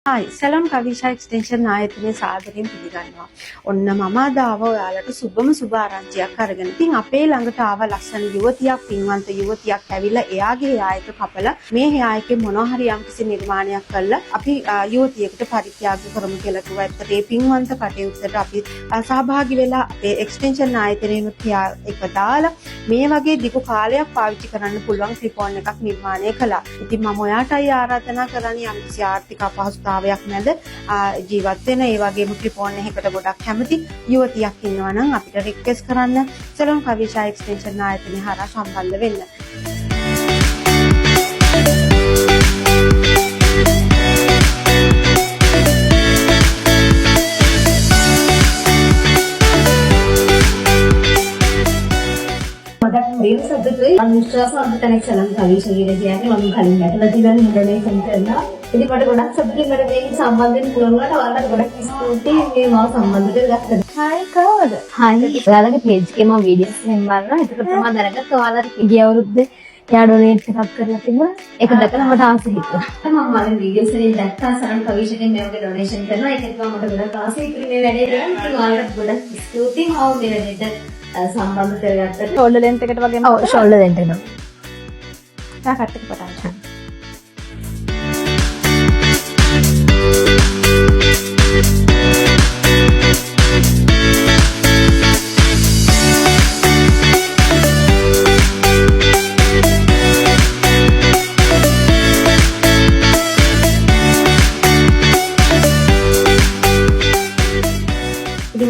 Hi සලම් Kavisha extension ආයතනයේ සාදරයෙන් පිළිගන්නවා. ඔන්න මම අද ආව ඔයාලට සුබ ආරංචියක් අරගෙන. ඉතින් අපේ ළඟට ආව ලස්සන යුවතියක්, පින්වන්ත යුවතියක් ඇවිල්ලා එයාගේ යායක කපලා මේ යායකේ මොනවා හරි යම්කිසි නිර්මාණයක් කළා අපි යුවතියකට පරිත්‍යාග කරමු කියලා කිව්වා. ඒත් මේ පින්වන්ත කටයුත්තට අපි සහභාගී වෙලා අපේ එක්ස්ටෙන්ෂන් ආයතනයේත් එක දාලා මේ වගේ දිගු කාලයක් පාවිච්චි කරන්න පුළුවන් ක්ලිප්-ඔන් එකක් නිර්මාණය කළා. ඉතින් මම ඔයාටයි ආරාධනා කරන්නේ යම්කිසි ආර්ථික අපහසුතාවයක් නැද ජීවත් වෙන ඒ වගේම ක්ලිප්-ඔන් එකකට ගොඩක් කැමති යුවතියක් ඉන්නවා නම් අපිට රික්වෙස්ට් කරන්න සලම් කවිෂා එක්ස්ටෙන්ෂන් ආයතනය හරහා සම්බන්ධ වෙන්න. Real subject is අනුශාසන තැනක් සලම් කවිෂා කියන්නේ මම කලින් ඇටලා තියෙන ඉන්ෆර්මේෂන් කරලා ඉතින් මට ගොඩක් සබ්ජෙක්ට් වලට මේක සම්බන්ධ වෙන්න පුළුවන් වුණාට ඔයාලට ගොඩක් ස්තුතියි මේ මාව සම්බන්ධ කරගත්තට. හායි කවද? හායි ඔයාලගේ පේජ් එකේ මම වීඩියෝස් එකෙන් බලනවා. ඒක තමයි දැනගත්ත ඔයාලට ගිය අවුරුද්දේ යා ඩොනේට් එකක් කරලා තිබුණා. ඒක දැකලා මට ආස හිතුණා. මම මගේ වීඩියෝස් වලින් දැක්කා සරණ කවිෂාගෙන් මේ වගේ ඩොනේෂන් කරනවා. ඒකත් මම මට ගොඩක් ආසයි ඉතින් මේ වැඩේ කරන්න. ඉතින් ඔයාලට ගොඩක් ස්තුතියි. ආව මේ වැඩේට සම්බන්ධ කරගත්තට. ෂෝල්ඩර් ලෙන්ත් එකට වගේ ඔව් ෂෝල්ඩර් ලෙන්ත් එකට. තා කට්ටක පටන් ගන්න.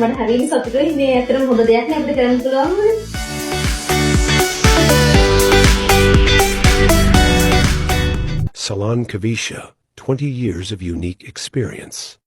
මට හරියට සතුටුයි මේ ඇත්තටම හොඳ දෙයක් නේ අපිට කරන්න පුළුවන් වුණේ. Salon Kavisha, 20 years of unique experience.